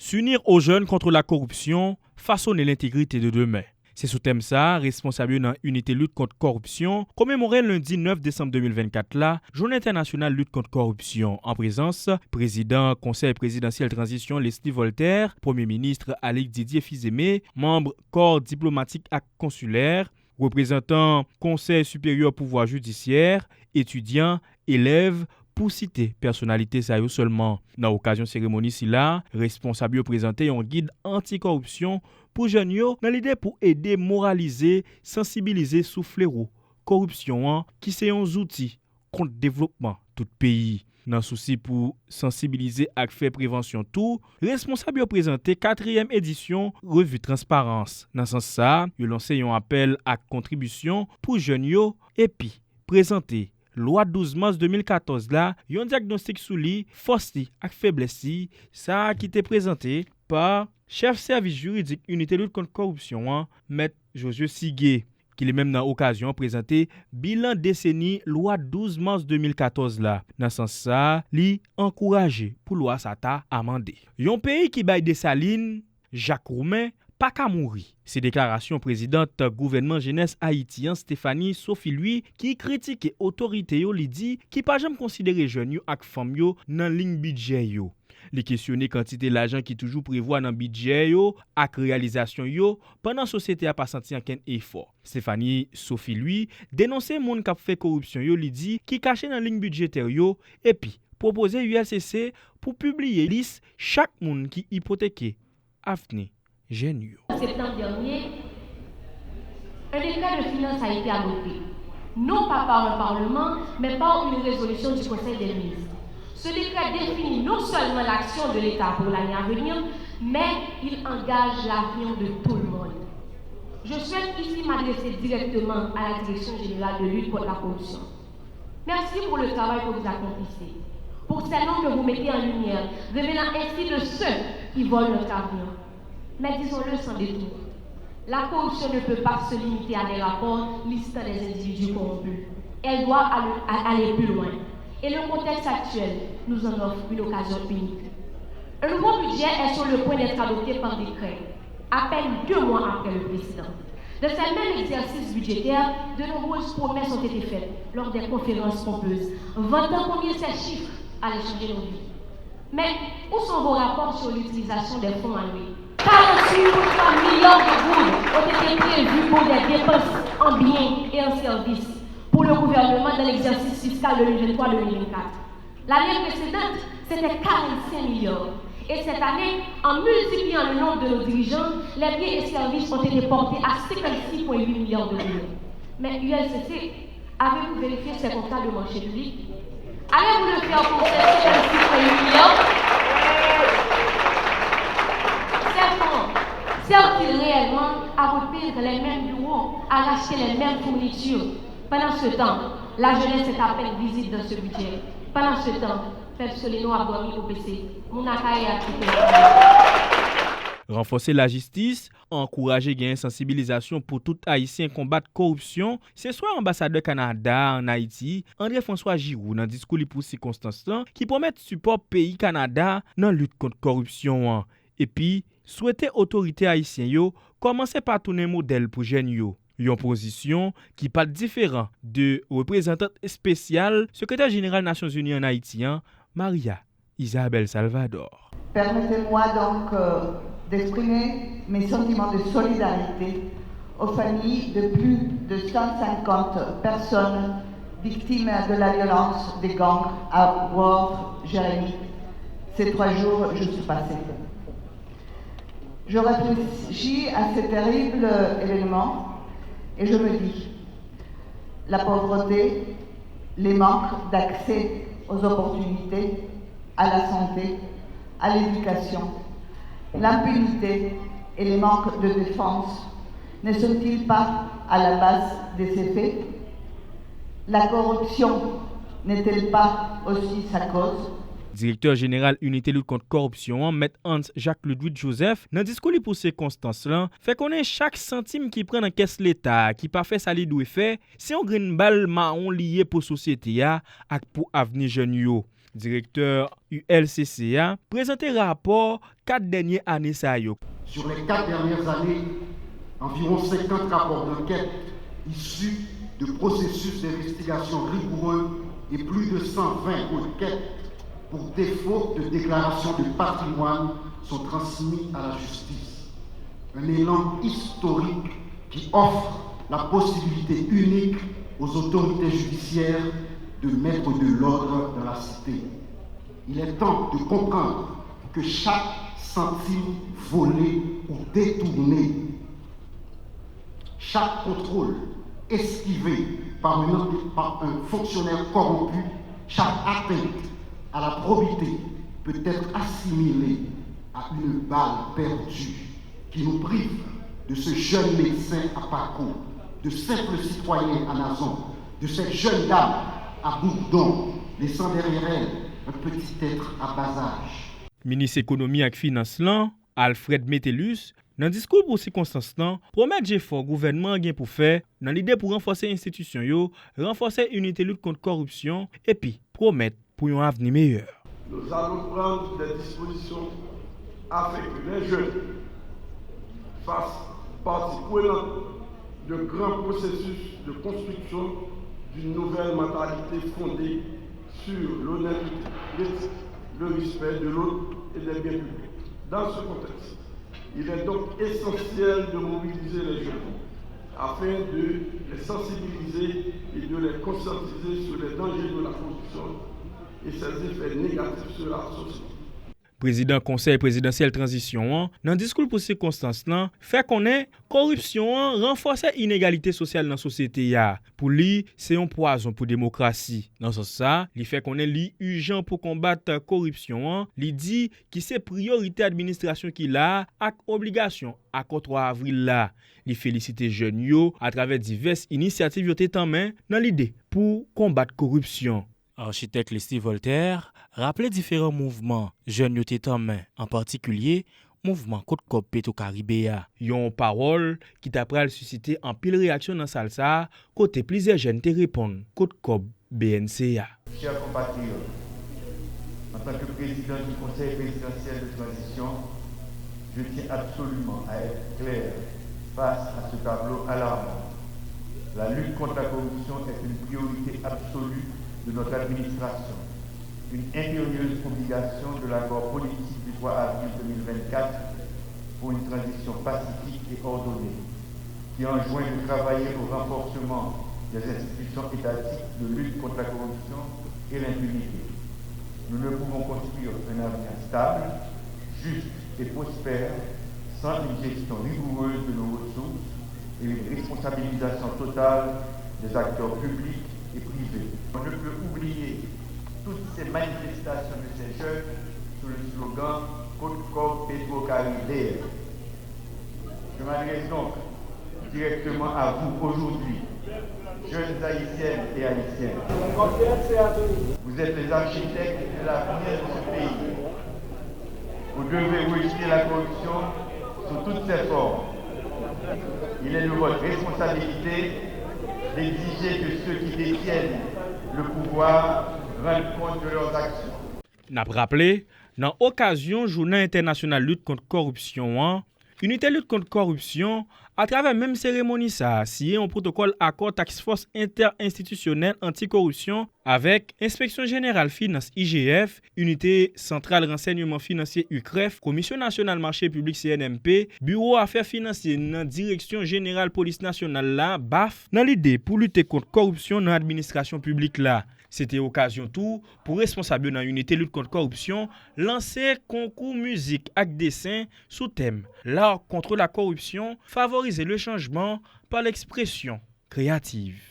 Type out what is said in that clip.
S'unir aux jeunes contre la corruption, façonner l'intégrité de demain. C'est sous thème ça, responsable dans unité lutte contre corruption, commémoré lundi 9 décembre 2024 là, Journée internationale lutte contre corruption. En présence, président Conseil présidentiel transition Leslie Voltaire, Premier ministre Alix Didier Fils-Aimé, membre corps diplomatique et consulaire, représentants Conseil supérieur pouvoir judiciaire, étudiants, élèves, pour citer personnalité ça yo seulement. Dans l'occasion cérémonie si là, responsable présenté un guide anti-corruption pour jeunes yo dans l'idée pour aider moraliser, sensibiliser sous fléau corruption qui c'est un outil contre développement tout pays. Dans souci pour sensibiliser et faire prévention tout, responsable présenté 4e édition revue transparence. Dans ce sens ça, yo lancé un appel à contribution pour jeunes yo et puis présenté loi 12 mars 2014 là, yon diagnostic sous li, force li ak faiblesse li, ça qui était présenté par chef service juridique unité lutte contre corruption, Maître Josué Sigué, qui est même dans l'occasion présenté bilan décennie loi 12 mars 2014 là. Dans ce sens ça, li encouragé pour loi sa ta amendé. Yon pays qui bail des salines, Jacques Roumain pas qu'à mourir. Ces déclarations présidente gouvernement jeunesse haïtien Stéphanie Sophie lui qui critique autorité yo li dit qui pas jamais considérer jeunes yo ak femme yo dans ligne budget yo. Les questionner quantité l'argent qui toujours prévoit dans budget yo ak réalisation yo pendant société a pas senti aucun effort. Stéphanie Sophie lui dénoncer monde qui fait corruption yo li dit qui caché dans ligne budgétaire yo et puis proposer ULCC pour publier liste chaque monde qui hypothéqué avenir. En septembre dernier, un décret de finances a été adopté, non pas par un parlement, mais par une résolution du Conseil des ministres. Ce décret définit non seulement l'action de l'État pour l'année à venir, mais il engage l'avenir de tout le monde. Je souhaite ici m'adresser directement à la Direction générale de lutte contre la corruption. Merci pour le travail que vous accomplissez, pour ces noms que vous mettez en lumière, révélant ainsi de ceux qui volent notre avenir. Mais disons-le sans détour, la corruption ne peut pas se limiter à des rapports listant des individus corrompus. Elle doit aller plus loin. Et le contexte actuel nous en offre une occasion unique. Un nouveau budget est sur le point d'être adopté par décret, à peine 2 mois après le précédent. Dans ce même exercice budgétaire, de nombreuses promesses ont été faites lors des conférences pompeuses, vantant combien ces chiffres allaient changer nos vies. Mais où sont vos rapports sur l'utilisation des fonds alloués? 48,3 milliards de gouttes ont été prévus pour des dépenses en biens et en services pour le gouvernement dans l'exercice fiscal 2023-2024. L'année précédente, c'était 45 milliards. Et cette année, en multipliant le nombre de nos dirigeants, les biens et services ont été portés à 56,8 milliards d'euros. Mais ULCC, avez-vous vérifié ces comptes de marché public? Allez-vous le faire pour ces 56,8 milliards? Sert-il réellement à repeindre les mêmes bureaux, à racheter les mêmes fournitures? Pendant ce temps, la jeunesse est à peine visible dans ce budget. Pendant ce temps, Pep Soleno a dormi au PC. Mounakaye a quitté. Renforcer la justice, encourager gain sensibilisation pour tout haïtien combattre corruption, c'est soit ambassadeur Canada en Haïti, André-François Giroux dans discours pour circonstances qui promet support pays Canada dans lutte contre corruption. Et puis souhaiter autorité haïtienne yo commencer par tourner modèle pour jeunes yo. Une position qui pas différent de représentante spéciale secrétaire générale Nations Unies en Haïti, Maria Isabelle Salvador. Permettez-moi donc d'exprimer mes sentiments de solidarité aux familles de plus de 150 personnes victimes de la violence des gangs à Ward, Jérémy. Ces 3 jours, je suis passée. Je réfléchis à ces terribles événements et je me dis, la pauvreté, les manques d'accès aux opportunités, à la santé, à l'éducation, l'impunité et les manques de défense ne sont-ils pas à la base de ces faits? La corruption n'est-elle pas aussi sa cause? Directeur général unité lutte contre corruption, Maître Hans Jacques-Ludwig Joseph, dans discours pour circonstances là, fait connaître chaque centime qui prend dans caisse l'État, qui pas fait ça li doit faire, c'est un green ball marron lié pour société a ak pour avenir jeune yo. Directeur ULCCA, présenté rapport 4 dernières années ça yo. Sur les 4 dernières années, environ 50 rapports d'enquête issus de processus d'investigation rigoureux et plus de 120 requêtes pour défaut de déclaration de patrimoine sont transmis à la justice. Un élan historique qui offre la possibilité unique aux autorités judiciaires de mettre de l'ordre dans la cité. Il est temps de comprendre que chaque centime volé ou détourné, chaque contrôle esquivé par un fonctionnaire corrompu, chaque atteinte à la probité peut être assimilé à une balle perdue qui nous prive de ce jeune médecin à Paco, de simples citoyens à Nazon, de cette jeune dame à Bourdon, laissant derrière elle un petit être à bas âge. Ministre économie et finance lan, Alfred Metellus, dans discours pour circonstance lan, promet effort gouvernement gen pour faire dans l'idée pour renforcer institution yo, renforcer unité lutte contre corruption et puis promettre pour un avenir meilleur. Nous allons prendre des dispositions afin que les jeunes fassent partie prenante de grands processus de construction d'une nouvelle mentalité fondée sur l'honnêteté, l'éthique, le respect de l'autre et des biens publics. Dans ce contexte, il est donc essentiel de mobiliser les jeunes afin de les sensibiliser et de les conscientiser sur les dangers de la corruption et ses effets négatifs sur la société. Président Conseil présidentiel transition dans discours pour circonstance là fait connaître corruption renforcer inégalité sociale dans la société ya. Pour lui, c'est un poison pour démocratie. Dans ce sens, il fait connaître li urgent pour combattre corruption, il dit que c'est priorité administration qui a ak obligation à 3 avril là. Il félicite jeunes yo à travers diverses initiatives yo té en main dans l'idée pour combattre corruption. Architecte Leslie Voltaire rappelait différents mouvements jeunes yo té en main, en particulier mouvement Côte Cop Petro-Caribéa. Yon parole qui t'a pral susciter en pile réaction dans salsa côté plusieurs jeunes te répondent Côte Cop BNCA. Chers compatriotes, en tant que président du Conseil présidentiel de transition, je tiens absolument à être clair face à ce tableau alarmant. La lutte contre la corruption est une priorité absolue de notre administration, une impérieuse obligation de l'accord politique du 3 avril 2024 pour une transition pacifique et ordonnée, qui enjoint de travailler au renforcement des institutions étatiques de lutte contre la corruption et l'impunité. Nous ne pouvons construire un avenir stable, juste et prospère sans une gestion rigoureuse de nos ressources et une responsabilisation totale des acteurs publics et privés. On ne peut oublier toutes ces manifestations de ces jeunes sous le slogan Côte Cop Petro-Caribéa. Je m'adresse donc directement à vous aujourd'hui, jeunes haïtiennes et haïtiens. Vous êtes les architectes de l'avenir de ce pays. Vous devez rejeter la corruption sous toutes ses formes. Il est de votre responsabilité d'exiger que ceux qui détiennent le pouvoir rendent compte de leurs actions. N'a rappelé, dans l'occasion Journée internationale lutte contre corruption, unité lutte contre corruption, à travers même cérémonie ça, signé un protocole accord task force interinstitutionnelle anticorruption avec Inspection générale finance IGF, unité centrale renseignement financier UCREF, Commission nationale marché public CNMP, Bureau affaires financières dans Direction générale police nationale là, BAF, dans l'idée pour lutter contre corruption dans l'administration publique là. C'était occasion tout pour responsable dans unité lutte contre corruption lancer concours musique avec dessin sous thème l'art contre la corruption, favoriser le changement par l'expression créative.